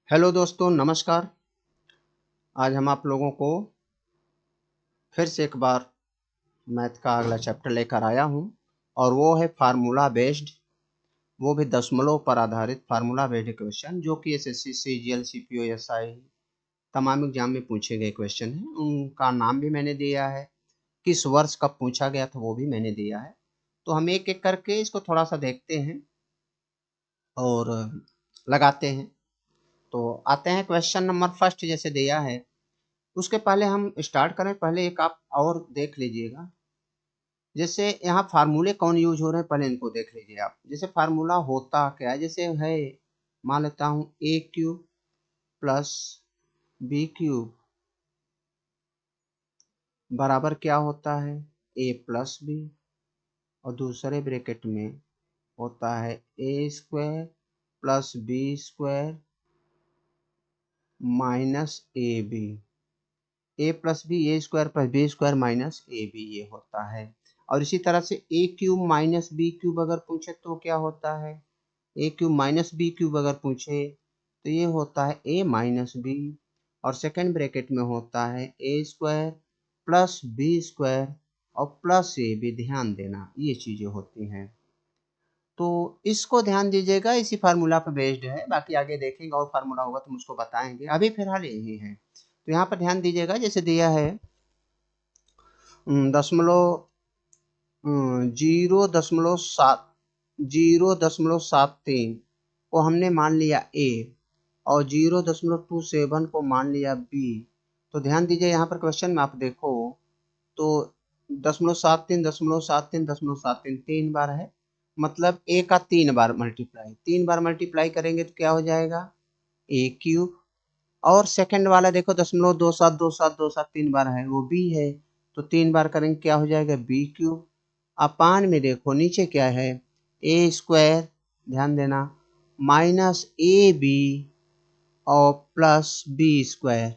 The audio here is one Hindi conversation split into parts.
हेलो दोस्तों, नमस्कार। आज हम आप लोगों को फिर से एक बार मैथ का अगला चैप्टर लेकर आया हूं और वो है फार्मूला बेस्ड, वो भी दशमलव पर आधारित फार्मूला बेस्ड क्वेश्चन जो कि एसएससी, सीजीएल, सीपीओ, एसआई तमाम एग्जाम में पूछे गए क्वेश्चन हैं। उनका नाम भी मैंने दिया है, किस वर्ष कब पूछा गया था वो भी मैंने दिया है। तो हम एक एक करके इसको थोड़ा सा देखते हैं और लगाते हैं। तो आते हैं क्वेश्चन नंबर फर्स्ट जैसे दिया है। उसके पहले हम स्टार्ट करें, पहले एक आप और देख लीजिएगा। जैसे यहाँ फार्मूले कौन यूज हो रहे हैं पहले इनको देख लीजिए आप। जैसे फार्मूला होता क्या है, जैसे है मान लेता हूँ ए क्यूब प्लस बी क्यूब बराबर क्या होता है ए प्लस बी, और दूसरे ब्रैकेट में होता है A square plus B square minus A B. A plus B, A square plus B square minus A B, ये होता है। और इसी तरह से A cube minus B cube अगर पूछे तो क्या होता है, A cube minus B cube अगर पूछे तो ये होता है ए माइनस बी, और सेकंड ब्रैकेट में होता है A square plus B square और प्लस ए बी। ध्यान देना ये चीजें होती हैं, तो इसको ध्यान दीजिएगा। इसी फार्मूला पर बेस्ड है, बाकी आगे देखेंगे और फार्मूला होगा तो मुझको बताएंगे, अभी फिलहाल यही है। तो यहाँ पर ध्यान दीजिएगा, जैसे दिया है दशमलव 0.73 को हमने मान लिया ए और 0.27 को मान लिया बी। तो ध्यान दीजिए यहाँ पर क्वेश्चन में आप देखो तो 0.73 तीन बार है, मतलब ए का तीन बार मल्टीप्लाई करेंगे तो क्या हो जाएगा ए क्यूब। और सेकंड वाला देखो 0.27 तीन बार है, वो बी है, तो तीन बार करेंगे क्या हो जाएगा बी क्यूब। अपान में देखो नीचे क्या है ए स्क्वायर, ध्यान देना, माइनस ए बी और प्लस बी स्क्वायर।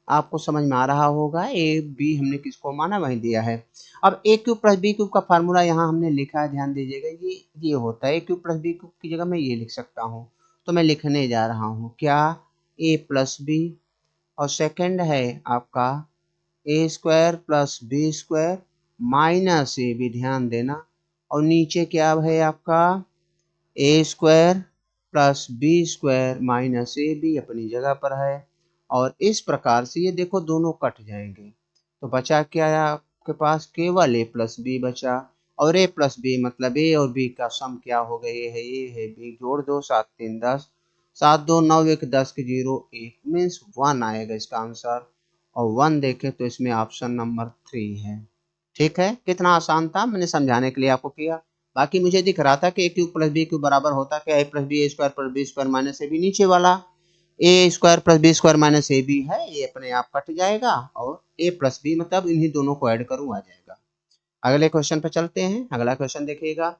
आपको समझ में आ रहा होगा, ए बी हमने किसको माना वही दिया है। अब A cube plus B cube का फार्मूला यहाँ हमने लिखा है, ध्यान दीजिएगा। ये होता है A cube plus B cube की जगह मैं ये लिख सकता हूँ, तो मैं लिखने जा रहा हूँ क्या ए प्लस बी, और सेकंड है आपका A square plus B square minus A B, ध्यान देना। और नीचे क्या है आपका A square plus B square minus A B अपनी जगह पर है। और इस प्रकार से ये देखो दोनों कट जाएंगे, तो बचा क्या है आपके पास केवल ए प्लस बी बचा। और ए प्लस बी मतलब ए और बी का सम क्या हो गया, ये है बी, जोड़ दो 7 3 10, 7 2 9 1 10 के 0 1 मीन्स 1 आएगा इसका आंसर। और 1 देखें तो इसमें ऑप्शन नंबर 3 है। ठीक है, कितना आसान था, मैंने समझाने के लिए आपको किया। बाकी मुझे दिख रहा था कि A cube plus B cube बराबर होता क्या, A plus B, A square plus B square minus A B. नीचे वाला A square plus B square minus A B है, ये अपने आप कट जाएगा, और ए प्लस बी मतलब इन्हीं दोनों को ऐड करूँ आ जाएगा। अगले क्वेश्चन पे चलते हैं। अगला क्वेश्चन देखिएगा,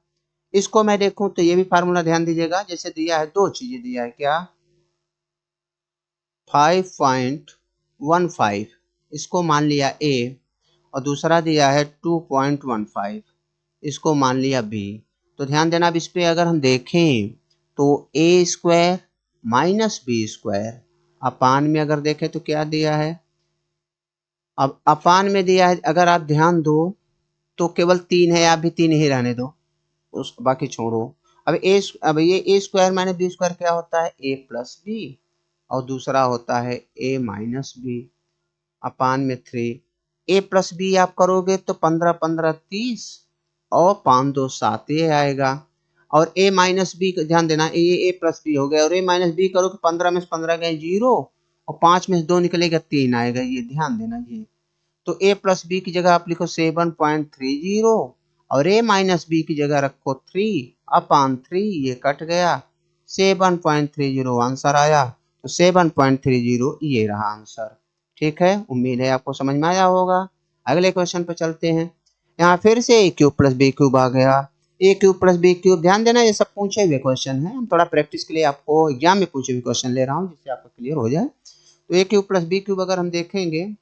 इसको मैं देखूं तो ये भी फार्मूला ध्यान दीजिएगा। जैसे दिया है दो चीजें दिया है, क्या 5.15, इसको मान लिया ए, और दूसरा दिया है 2.15, इसको मान लिया बी। तो ध्यान देना, अब इस पे अगर हम देखें तो A square minus B square अपान में अगर देखें तो क्या दिया है, अब अपान में दिया है, अगर आप ध्यान दो तो केवल 3 है, आप भी 3 ही रहने दो, उस बाकी छोड़ो। अब ये ए स्क्वायर माइनस बी स्क्वायर क्या होता है ए प्लस बी, और दूसरा होता है ए माइनस बी अपान में 3। ए प्लस बी आप करोगे तो 15 15 30 और 5 2 7 ये आएगा। और ए माइनस बी ध्यान देना, ये ए प्लस बी हो गया, और ए माइनस बी करोगे 15 में से 15 गए 0, और 5 में से 2 निकलेगा 3 आएगा, ये ध्यान देना। ये तो ए प्लस बी की जगह आप लिखो 7.30, और ए माइनस बी की जगह रखो 3 अपान 3, ये कट गया, 7.30 आंसर आया। तो 7.30 ये रहा आंसर। ठीक है, उम्मीद है आपको समझ में आया होगा। अगले क्वेश्चन पे चलते हैं। यहाँ फिर से A cube plus B cube आ गया, ए क्यूब प्लस बी क्यूब। ध्यान देना ये सब पूछे हुए क्वेश्चन है, हम थोड़ा प्रैक्टिस के लिए आपको एग्जाम में पूछे हुए क्वेश्चन ले रहा हूँ जिससे आपको क्लियर हो जाए। तो A cube plus B cube अगर हम देखेंगे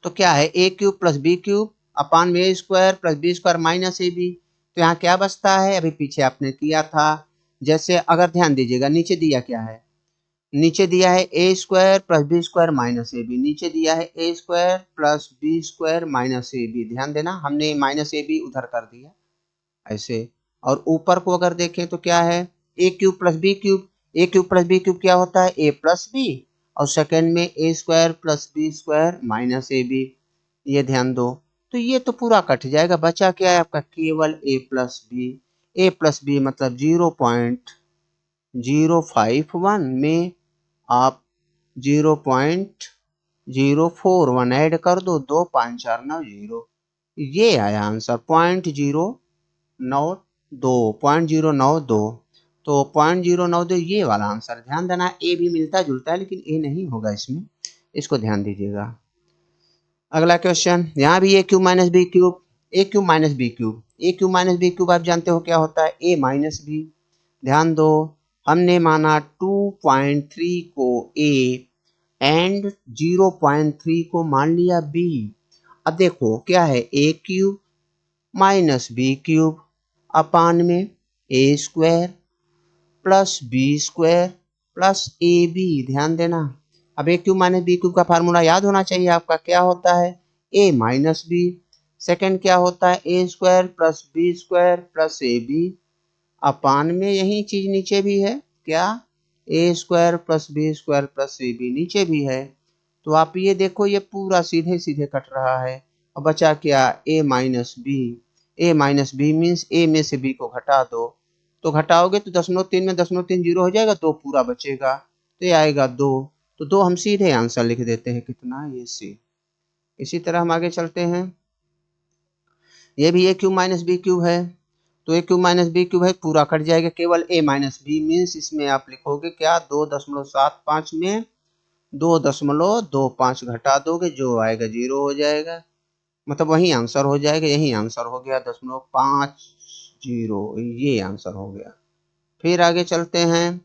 तो क्या है A cube plus B cube अपान में A square plus B square minus A B. तो यहाँ क्या बचता है, अभी पीछे आपने किया था। जैसे अगर ध्यान दीजिएगा नीचे दिया क्या है नीचे दिया है A square plus B square minus A B, नीचे दिया है A square plus B square minus A B. ध्यान देना हमने माइनस ए बी उधर कर दिया ऐसे। और ऊपर को अगर देखें तो क्या है, A cube plus B cube. A cube plus B cube क्या होता है, ए प्लस बी, और सेकंड में A square plus B square minus A B. ये ध्यान दो। तो ये तो पूरा कट जाएगा, बचा क्या है आपका, केवल ए plus B. A plus B मतलब 0.051 में आप 0.041 ऐड कर दो, 25490, ये आया आंसर 0.092। तो 0.092 ये वाला आंसर। ध्यान देना ए भी मिलता जुलता है लेकिन ए नहीं होगा इसमें, इसको ध्यान दीजिएगा। अगला क्वेश्चन, यहाँ भी ए cube minus B cube, A cube minus B cube. A cube minus B cube आप जानते हो क्या होता है, ए माइनस बी। ध्यान दो, हमने माना 2.3 को ए एंड 0.3 को मान लिया बी। अब देखो क्या है, A cube minus B cube अपान में A square plus B square plus A B. ध्यान देना, अब A cube minus B cube का फार्मूला याद होना चाहिए आपका, क्या होता है, ए माइनस बी, सेकेंड क्या होता है, A square plus B square plus A B अपान में यही चीज नीचे भी है, क्या, A square plus B square plus A B नीचे भी है। तो आप ये देखो ये पूरा सीधे सीधे कट रहा है। अब बचा क्या, ए माइनस बी। ए माइनस बी मीन्स ए में से बी को घटा दो, तो घटाओगे तो 0.3 में 0.3 जीरो हो जाएगा, 2 पूरा बचेगा, तो ये आएगा 2। तो 2 हम सीधे आंसर लिख देते हैं, कितना, ये सी। इसी तरह हम आगे चलते हैं, ये भी ए क्यूब माइनस बी क्यूब है, तो A cube minus B cube है, पूरा कट जाएगा, केवल ए माइनस बी मीन्स इसमें आप लिखोगे क्या, 2.75 में 2.25 घटा दोगे, जो आएगा 0 हो जाएगा, मतलब वही आंसर हो जाएगा, यही आंसर हो गया 0.50, ये आंसर हो गया। फिर आगे चलते हैं,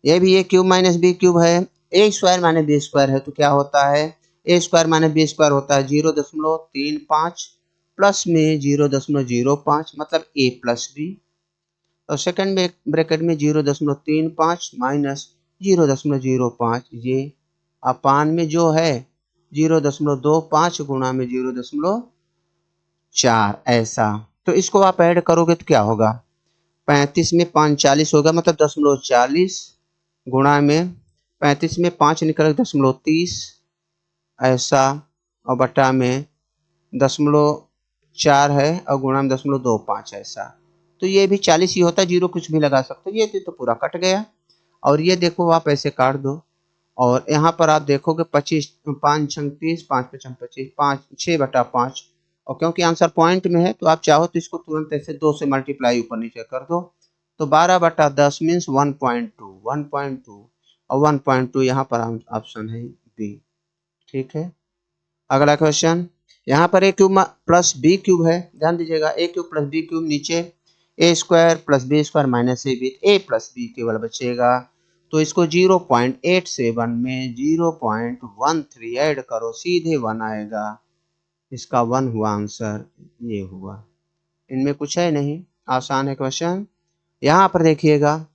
ये भी ए क्यूब माइनस बी क्यूब है, A square minus B square है, तो क्या होता है, A square minus B square होता है 0.35 प्लस में 0.05 मतलब ए प्लस बी, और सेकंड में ब्रैकेट में 0.35 माइनस 0.05, ये अपान में जो है 0.25 गुणा में 0.4 ऐसा। तो इसको आप ऐड करोगे तो क्या होगा, 35 में 5 40 होगा, मतलब 0.40 गुणा में 35 में 5 निकल 0.30 ऐसा, और बटा में 0.4 है और गुणा में 0.25 ऐसा। तो ये भी 40 ही होता है, जीरो कुछ भी लगा सकते हो, ये तो पूरा कट गया। और ये देखो आप ऐसे काट दो, और यहाँ पर आप देखोगे 25 5 छंग 30 5 5 25 5 6/5, और क्योंकि आंसर पॉइंट में है तो आप चाहो तो इसको तुरंत ऐसे 2 से मल्टीप्लाई ऊपर नीचे कर दो, तो 12/10 मीन्स 1.2 और 1.2 यहाँ पर ऑप्शन है बी। ठीक है, अगला क्वेश्चन, यहाँ पर A cube plus B cube है, ध्यान दीजिएगा, A cube plus B cube, नीचे A square plus B square minus A B, A plus B केवल बचेगा, तो इसको 0.87 में 0.13 ऐड करो, सीधे 1 आएगा, इसका 1 हुआ आंसर, ये हुआ। इनमें कुछ है नहीं, आसान है क्वेश्चन। यहाँ पर देखिएगा,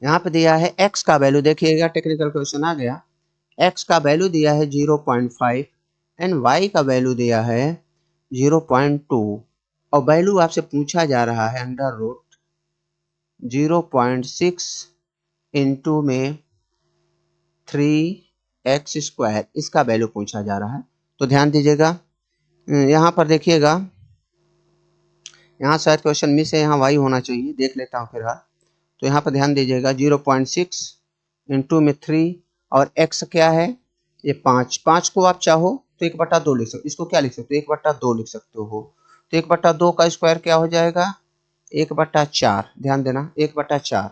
यहाँ पे दिया है x का वैल्यू, देखिएगा टेक्निकल क्वेश्चन आ गया, x का वैल्यू दिया है 0.5 एंड y का वैल्यू दिया है 0.2, और वैल्यू आपसे पूछा जा रहा है अंडर रूट 0.6 इंटू में 3x स्क्वायर, इसका वैल्यू पूछा जा रहा है। तो ध्यान दीजिएगा, यहाँ पर देखिएगा, यहाँ शायद क्वेश्चन मिस है, यहाँ y होना चाहिए, देख लेता हूँ फिलहाल। तो यहाँ पर ध्यान दीजिएगा 0.6 इंटू में 3 और x क्या है, ये 5 को आप चाहो तो 1/2 लिख सकते, इसको क्या लिख सकते हो, 1/2 लिख सकते हो। तो 1/2 का स्क्वायर क्या हो जाएगा, 1/4, ध्यान देना 1/4,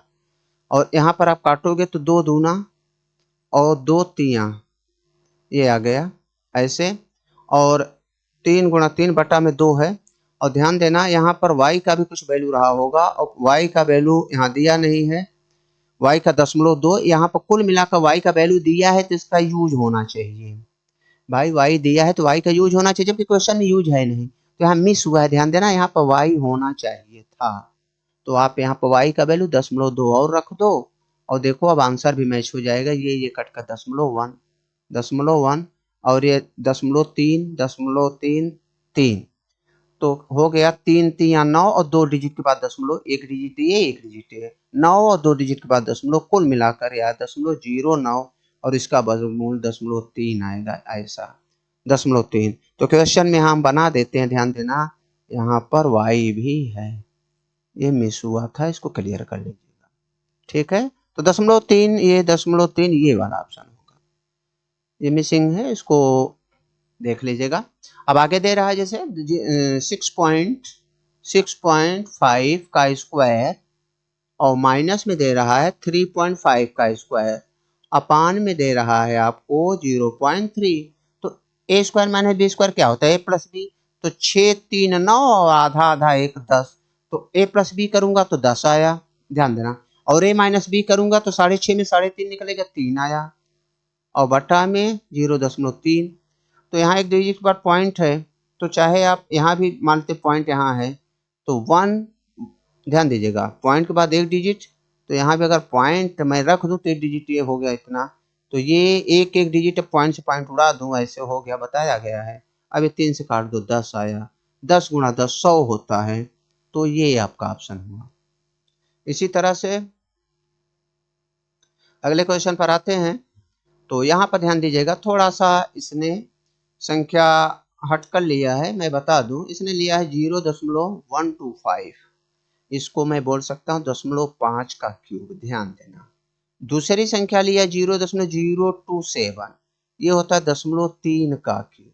और यहाँ पर आप काटोगे तो 2 दूना और 2 तिया, ये आ गया ऐसे, और 3 गुणा 3 बटा में 2 है, और ध्यान देना यहाँ पर y का भी कुछ वैल्यू रहा होगा, और y का वैल्यू यहाँ दिया नहीं है, y का 0.2, यहाँ पर कुल मिलाकर y का वैल्यू दिया है तो इसका यूज होना चाहिए, भाई y दिया है तो y का यूज होना चाहिए, जबकि क्वेश्चन में यूज है नहीं, तो यहाँ मिस हुआ है, ध्यान देना यहाँ पर y होना चाहिए था। तो आप यहाँ पर y का वैल्यू 0.2 और रख दो, और देखो अब आंसर भी मैच हो जाएगा, ये कट का 0.1 और ये 0.3 तो हो गया 3 3 9 और 2 डिजिट के बाद दशमलव, एक डिजिट ये एक डिजिट है 9 और 2 डिजिट के बाद दशमलव, कुल मिलाकर यार 0.09 और इसका वर्गमूल 0.3 आएगा, ऐसा 0.3। तो क्वेश्चन में हम बना देते हैं, ध्यान देना यहाँ पर y भी है, ये मिस हुआ था, इसको क्लियर कर लीजिएगा। ठीक है, तो 0.3 ये 0.3 ये वाला ऑप्शन होगा, ये मिसिंग है, इसको देख लीजिएगा। अब आगे दे रहा है जैसे 6.5 का स्क्वायर और माइनस में दे रहा है 3.5 का स्क्वायर, अपान में दे रहा है आपको 0.3। तो A square minus B square क्या होता है, ए प्लस बी। तो 6 3 9 और आधा आधा 1 10, तो ए प्लस बी करूंगा तो 10 आया, ध्यान देना। और ए माइनस बी करूंगा तो 6.5 में 3.5 निकलेगा, 3 आया, और बटा में 0.3। तो यहाँ एक डिजिट के बाद पॉइंट है, तो चाहे आप यहाँ भी मानते पॉइंट यहाँ है तो 1, ध्यान दीजिएगा पॉइंट के बाद एक डिजिट, तो यहाँ भी अगर पॉइंट मैं रख दूँ तो एक डिजिट ये हो गया इतना, तो ये एक एक डिजिट पॉइंट से पॉइंट उड़ा दूँ, ऐसे हो गया, बताया गया है। अब ये 3 से काट दो, 10 आया, 10 गुणा 10 100 होता है, तो ये आपका ऑप्शन हुआ। इसी तरह से अगले क्वेश्चन पर आते हैं। तो यहाँ पर ध्यान दीजिएगा, थोड़ा सा इसने संख्या हट कर लिया है, मैं बता दूं, इसने लिया है 0.125, इसको मैं बोल सकता हूँ 0.5 का क्यूब, ध्यान देना। दूसरी संख्या लिया 0.027, ये होता है 0.3 का क्यूब,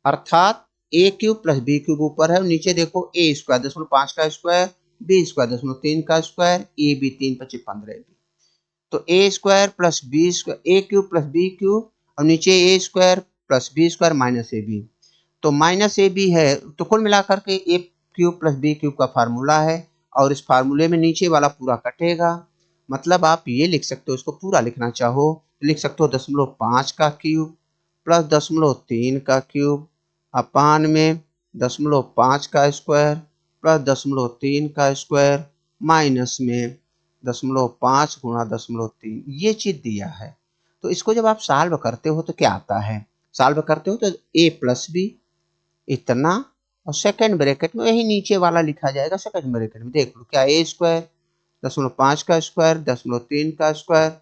अर्थात ए क्यूब प्लस बी क्यूब ऊपर है और नीचे देखो ए स्क्वायर 0.5 का स्क्वायर, बी स्क्वायर 0.3 का स्क्वायर, ए बी 3 × 15 बी। तो A square plus B square, A cube plus B cube, और नीचे A square plus B square minus A B, तो माइनस ए बी है, तो कुल मिलाकर के A cube plus B cube का फार्मूला है, और इस फार्मूले में नीचे वाला पूरा कटेगा। मतलब आप ये लिख सकते हो, इसको पूरा लिखना चाहो तो लिख सकते हो 0.5 का क्यूब प्लस 0.3 का क्यूब अपान में 0.5 का स्क्वायर प्लस 0.3 का स्क्वायर माइनस में 0.5 गुणा 0.3, ये चीज दिया है। तो इसको जब आप सॉल्व करते हो तो क्या आता है, सॉल्व करते हो तो a प्लस बी इतना, और सेकंड ब्रैकेट में वही नीचे वाला लिखा जाएगा, सेकंड ब्रैकेट में देख लो क्या, a स्क्वायर 0.5 का स्क्वायर 0.3 का स्क्वायर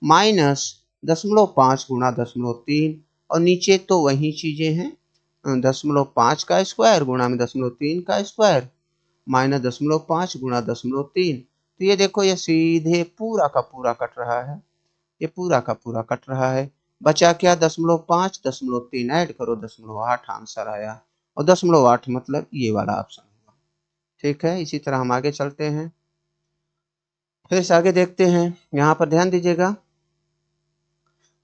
माइनस 0.5 गुणा 0.3, और नीचे तो वही चीजें हैं, 0.5 का स्क्वायर गुणा में 0.3 का स्क्वायर माइनस 0.5 गुणा 0.3। तो ये देखो ये सीधे पूरा का पूरा कट रहा है, ये पूरा का पूरा कट रहा है, बचा क्या 0.5 0.3 ऐड करो 0.8 आंसर आया, और 0.8 मतलब ये वाला ऑप्शन हुआ। ठीक है, इसी तरह हम आगे चलते हैं, फिर से आगे देखते हैं। यहाँ पर ध्यान दीजिएगा,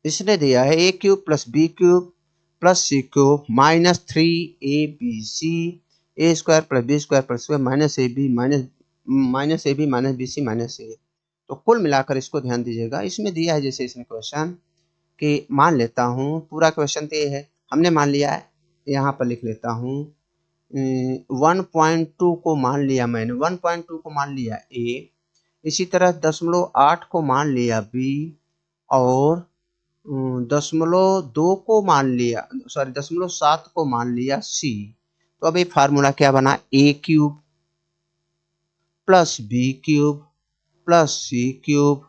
इसने दिया है A cube plus B cube plus C cube minus 3abc, A square plus B square plus minus A B minus B C minus A. तो कुल मिलाकर इसको ध्यान दीजिएगा, इसमें दिया है जैसे इसमें क्वेश्चन कि मान लेता हूँ, पूरा क्वेश्चन तो ये है, हमने मान लिया है, यहाँ पर लिख लेता हूँ 1.2 को मान लिया मैंने, 1.2 को मान लिया ए, इसी तरह 0.8 को मान लिया बी, और 0.2 को मान लिया, सॉरी 0.7 को मान लिया सी। तो अब ये फार्मूला क्या बना, A cube plus B cube plus C cube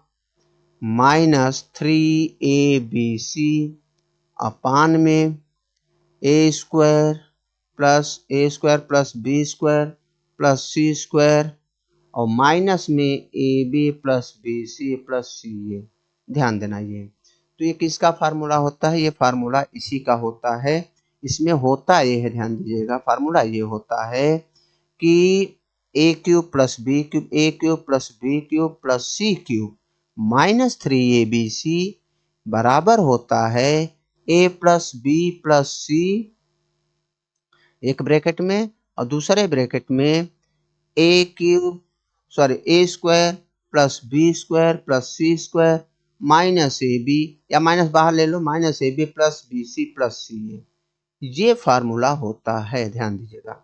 minus 3abc अपान में A square plus B square plus C square, और माइनस में A B plus B C plus C A. ध्यान देना, ये तो ये किसका फार्मूला होता है, ये फार्मूला इसी का होता है। इसमें होता ये है, ध्यान दीजिएगा, फार्मूला ये होता है कि A cube plus B cube, A cube plus B cube plus C cube minus 3abc बराबर होता है A plus B plus C एक ब्रैकेट में, और दूसरे ब्रैकेट में A cube sorry A square plus B square plus C square minus A B, या माइनस बाहर ले लो, minus A B plus B C plus C A, ये फार्मूला होता है, ध्यान दीजिएगा।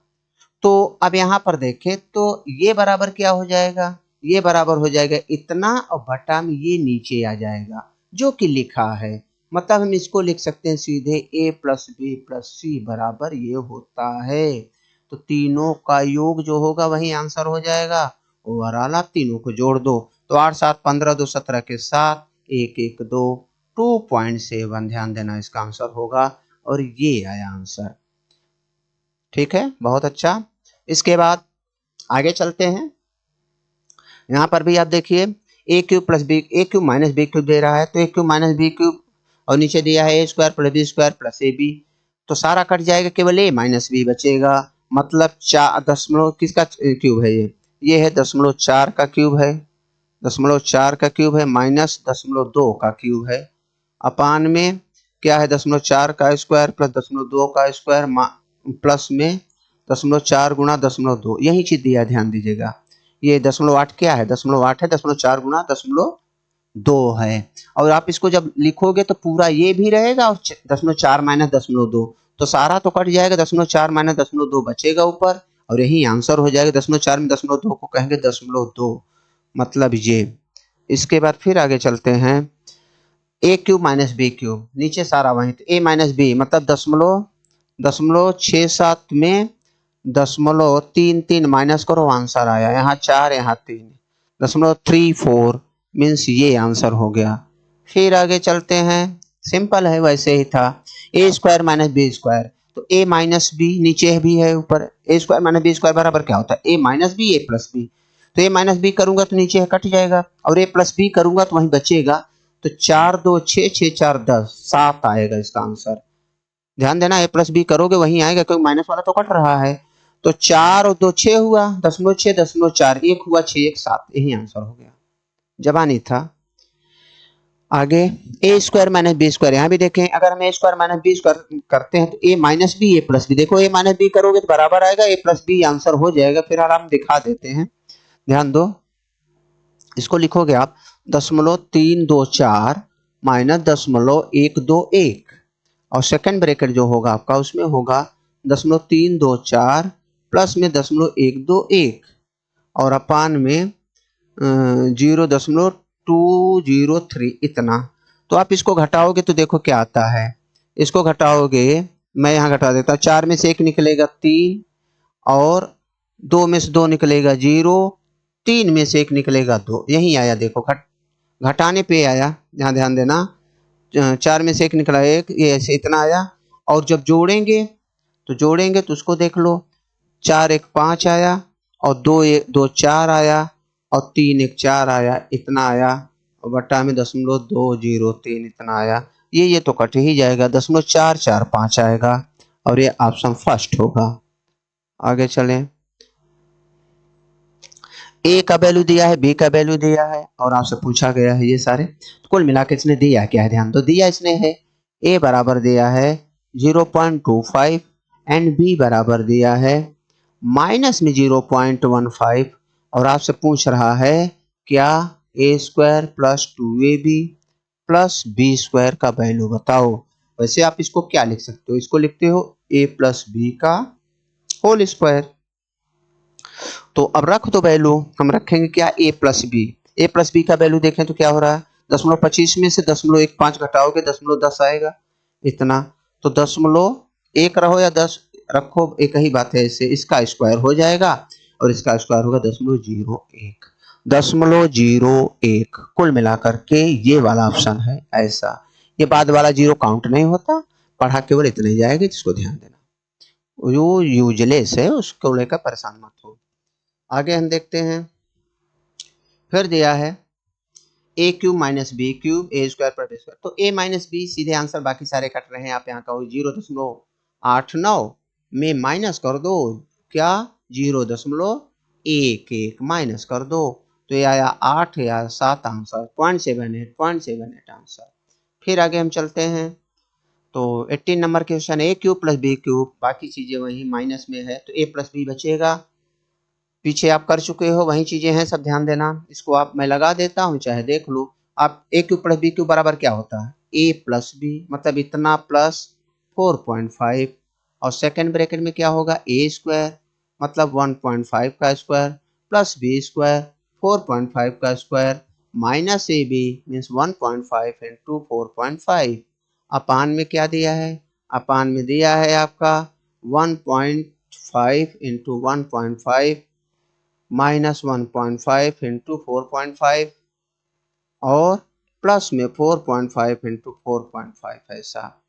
तो अब यहाँ पर देखें तो ये बराबर क्या हो जाएगा, ये बराबर हो जाएगा इतना और बटा में ये नीचे आ जाएगा जो कि लिखा है। मतलब हम इसको लिख सकते हैं सीधे a प्लस बी प्लस सी बराबर ये होता है। तो तीनों का योग जो होगा वही आंसर हो जाएगा। ओवरऑल आप तीनों को जोड़ दो तो 8 7 15 2 17 के साथ 1 1 2 2.7 ध्यान देना इसका आंसर होगा और ये आया आंसर। ठीक है, बहुत अच्छा। इसके बाद आगे चलते हैं। यहाँ पर भी आप देखिए A cube plus B A cube minus B cube दे रहा है तो A cube minus B cube और नीचे दिया है A square plus B square plus A B. तो सारा कट जाएगा, केवल ए माइनस बी बचेगा। मतलब 4 किसका क्यूब है ये है 0.4 का क्यूब है, 0.4 का क्यूब है माइनस 0.2 का क्यूब है अपान में क्या है 0.4 का स्क्वायर प्लस 0.2 का स्क्वायर प्लस में 0.4 गुणा 0.2 यही चीज दिया, ध्यान दीजिएगा। ये 0.8 क्या है 0.8 है 0.4 गुणा 0.2 है। और आप इसको जब लिखोगे तो पूरा ये भी रहेगा और 0.4 माइनस 0.2 तो सारा तो कट जाएगा, 0.4 माइनस 0.2 बचेगा ऊपर और यही आंसर हो जाएगा। 0.4 में 0.2 को कहेंगे 0.2 मतलब ये। इसके बाद फिर आगे चलते हैं ए क्यूब माइनस बी क्यूब, नीचे सारा वही तो ए माइनस बी मतलब 0.67 में 0.33 माइनस करो आंसर आया, यहाँ 4 यहाँ 3 0.34 मीन्स ये आंसर हो गया। फिर आगे चलते हैं, सिंपल है वैसे ही था ए स्क्वायर माइनस बी स्क्वायर तो ए माइनस बी नीचे भी है ऊपर ए स्क्वायर माइनस बी स्क्वायर बराबर क्या होता है A minus B A plus B. तो ए माइनस बी करूंगा तो नीचे कट जाएगा और ए प्लस बी करूंगा तो वहीं बचेगा। तो 4 2 6 6 4 10 7 आएगा इसका आंसर। ध्यान देना ए प्लस बी करोगे वहीं आएगा क्योंकि माइनस वाला तो कट रहा है। तो 4 और 2 6 हुआ 0.6 0.4 1 हुआ 6 1 7 यही आंसर हो गया, जबानी था। आगे ए स्क्वायर माइनस बी स्क्वायर, यहाँ भी देखें अगर हम ए स्क्वायर माइनस बी स्क्वायर करते हैं तो ए minus B A plus B, देखो ए माइनस बी करोगे तो बराबर आएगा ए प्लस बी आंसर हो जाएगा। फिर आराम दिखा देते हैं, ध्यान दो। इसको लिखोगे आप 0.324 माइनस 0.121 और सेकंड ब्रैकेट जो होगा आपका उसमें होगा 0.324 प्लस में 0.121 और अपान में 0.203 इतना। तो आप इसको घटाओगे तो देखो क्या आता है, इसको घटाओगे मैं यहाँ घटा देता हूँ 4 में से 1 निकलेगा 3 और 2 में से 2 निकलेगा 0 3 में से 1 निकलेगा 2 यही आया। देखो घटाने पे आया, यहाँ ध्यान देना 4 में से 1 निकला 1 ये ऐसे इतना आया। और जब जोड़ेंगे तो उसको देख लो 4 1 5 आया और 2 4 आया और 3 1 4 आया इतना आया और बटा में 0.203 इतना आया। ये तो कट ही जाएगा 0.445 आएगा और ये ऑप्शन फर्स्ट होगा। आगे चलें, ए का वैल्यू दिया है बी का वैल्यू दिया है और आपसे पूछा गया है ये सारे, तो कुल मिला के इसने दिया क्या है ध्यान तो दिया इसने है ए बराबर दिया है 0.25 एंड बी बराबर दिया है माइनस में 0.15 और आपसे पूछ रहा है क्या A square plus 2ab plus B square का वैल्यू बताओ। वैसे आप इसको क्या लिख सकते हो, इसको लिखते हो ए प्लस बी का होल स्क्वायर। तो अब रख दो वैल्यू, हम रखेंगे क्या ए प्लस बी का वैल्यू देखें तो क्या हो रहा है 0.25 में से 0.15 घटाओगे 0.10 आएगा इतना। तो 0.1 रहो या 10 रखो एक ही बात है, इससे इसका स्क्वायर हो जाएगा और इसका स्क्वायर होगा 0.01 कुल मिलाकर के ये वाला ऑप्शन है ऐसा। ये बाद वाला जीरो काउंट नहीं होता, पढ़ा केवल इतना ही जाएगा जिसको ध्यान देना, जो यूजलेस है उसको लेकर परेशान मत हो। आगे हम देखते हैं, फिर दिया है A cube minus B cube A square plus B square. तो ए माइनस बी सीधे आंसर, बाकी सारे कट रहे हैं। आप यहाँ का 0.89 में माइनस कर दो क्या 0.11 माइनस कर दो तो ये आया 8 या 7 आंसर 0.78 आंसर। फिर आगे हम चलते हैं तो 18 नंबर क्वेश्चन ए क्यूब प्लस बी क्यूब, बाकी चीजें वही माइनस में है तो ए प्लस बी बचेगा। पीछे आप कर चुके हो वही चीजें हैं सब, ध्यान देना। इसको आप मैं लगा देता हूँ चाहे देख लो आप। ए क्यूब प्लस बी क्यूब बराबर क्या होता है ए प्लस बी मतलब इतना प्लस 4.5 और सेकंड ब्रैकेट में क्या होगा ए स्क्वायर मतलब 1.5 का स्क्वायर प्लस बी स्क्वायर 4.5 का स्क्वायर माइनस ए बी मीन्स 1.5 इंटू 4.5 अपान में क्या दिया है, अपान में दिया है आपका 1.5 इंटू 1.5 माइनस 1.5 इंटू 4.5 और प्लस में 4.5 इंटू 4.5 ऐसा।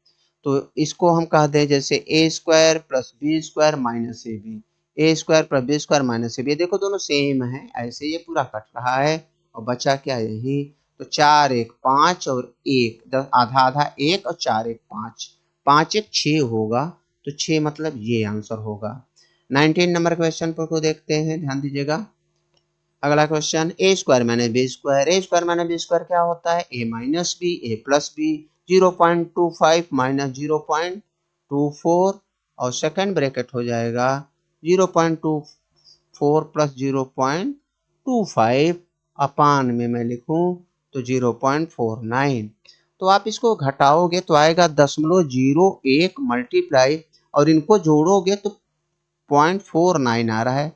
तो इसको हम कहते हैं जैसे A square plus B square minus A B, A square plus B square minus A B, देखो दोनों सेम है, ऐसे ये पूरा कट रहा है और बचा क्या यही। तो 4 1 5 और 1 आधा आधा 1 और 4 1 5, 5 1 6 होगा, तो 6 मतलब ये आंसर होगा। 19 नंबर क्वेश्चन पर को देखते हैं, ध्यान दीजिएगा। अगला क्वेश्चन ए स्क्वायर माइनस बी स्क्वायर, ए स्क्वायर माइनस बी स्क्वायर क्या होता है, A minus B A plus B 0.25 minus 0.24 और सेकंड ब्रैकेट हो जाएगा 0.24 प्लस 0.25 अपान में मैं लिखूं तो 0.49। तो आप इसको घटाओगे तो आएगा 0.01 मल्टीप्लाई और इनको जोड़ोगे तो 0.49 आ रहा है,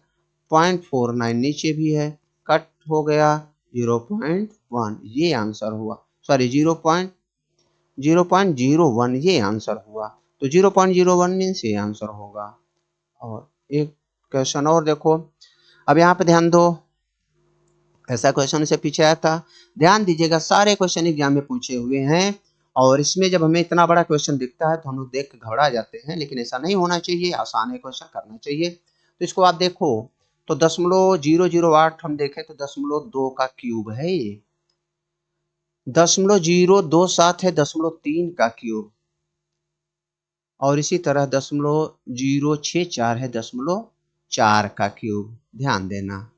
0.49 नीचे भी है, कट हो गया 0.1, ये आंसर हुआ। सॉरी 0.01 ये आंसर हुआ। तो 0.01 मीन्स ये आंसर होगा। और एक क्वेश्चन और देखो, अब यहाँ पे ध्यान दो, ऐसा क्वेश्चन से पीछे आया था, ध्यान दीजिएगा सारे क्वेश्चन एग्जाम में पूछे हुए हैं और इसमें जब हमें इतना बड़ा क्वेश्चन दिखता है तो हम लोग देख के घबरा जाते हैं, लेकिन ऐसा नहीं होना चाहिए, आसान है क्वेश्चन, करना चाहिए। तो इसको आप देखो तो 0.008 हम देखें तो 0.2 का क्यूब है ये, 0.027 है 0.3 का क्यूब और इसी तरह 0.064 है 0.4 का क्यूब, ध्यान देना।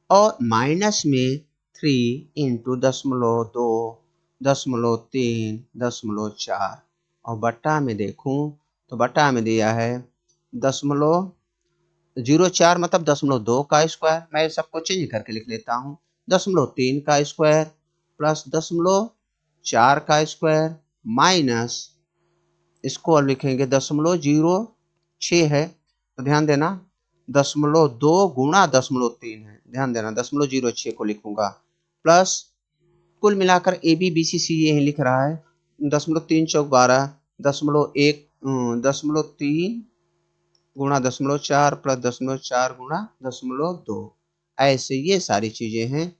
और माइनस में 3 इंटू 0.2 0.3 0.4 और बट्टा में देखूं तो बट्टा में दिया है 0.04 मतलब 0.2 का स्क्वायर, मैं सबको चेंज करके लिख लेता हूँ, 0.3 का स्क्वायर प्लस 0.4 का स्क्वायर माइनस इसको और लिखेंगे 0.06 है, तो ध्यान देना 0.2 गुणा 0.3 है, ध्यान देना 0.06 को लिखूंगा प्लस कुल मिलाकर ए बी बी सी सी ये लिख रहा है 0.3 चौक 12 0.1 0.3 गुणा 0.4 प्लस 0.4 गुणा 0.2, ऐसे ये सारी चीजें हैं।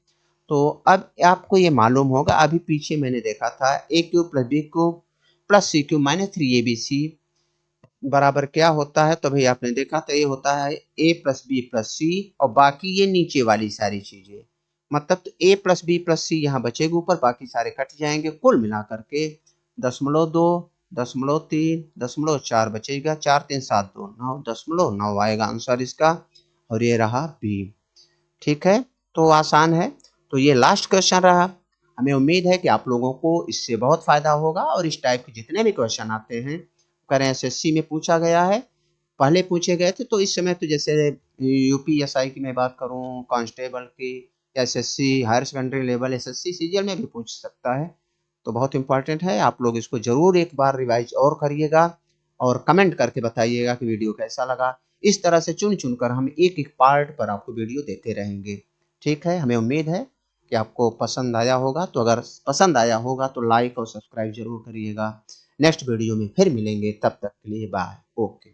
तो अब आपको ये मालूम होगा, अभी पीछे मैंने देखा था A cube plus B cube plus C cube minus 3abc बराबर क्या होता है, तो भाई आपने देखा तो ये होता है ए प्लस बी प्लस सी और बाकी ये नीचे वाली सारी चीजें, मतलब तो ए प्लस बी प्लस सी यहाँ बचेगा ऊपर, बाकी सारे कट जाएंगे, कुल मिलाकर के 0.2 0.3 0.4 बचेगा, 4 3 7 2 9 0.9 आएगा आंसर इसका, और ये रहा बी। ठीक है, तो आसान है। तो ये लास्ट क्वेश्चन रहा, हमें उम्मीद है कि आप लोगों को इससे बहुत फायदा होगा और इस टाइप के जितने भी क्वेश्चन आते हैं करें एसएससी में पूछा गया है, पहले पूछे गए थे, तो इस समय तो जैसे यूपीएसआई की मैं बात करूं, कांस्टेबल की, SSC higher secondary level, SSC CGL में भी पूछ सकता है, तो बहुत इंपॉर्टेंट है, आप लोग इसको जरूर एक बार रिवाइज और करिएगा और कमेंट करके बताइएगा कि वीडियो कैसा लगा। इस तरह से चुन चुनकर हम एक एक पार्ट पर आपको वीडियो देते रहेंगे। ठीक है, हमें उम्मीद है कि आपको पसंद आया होगा, तो अगर पसंद आया होगा तो लाइक और सब्सक्राइब जरूर करिएगा। नेक्स्ट वीडियो में फिर मिलेंगे, तब तक के लिए बाय, ओके।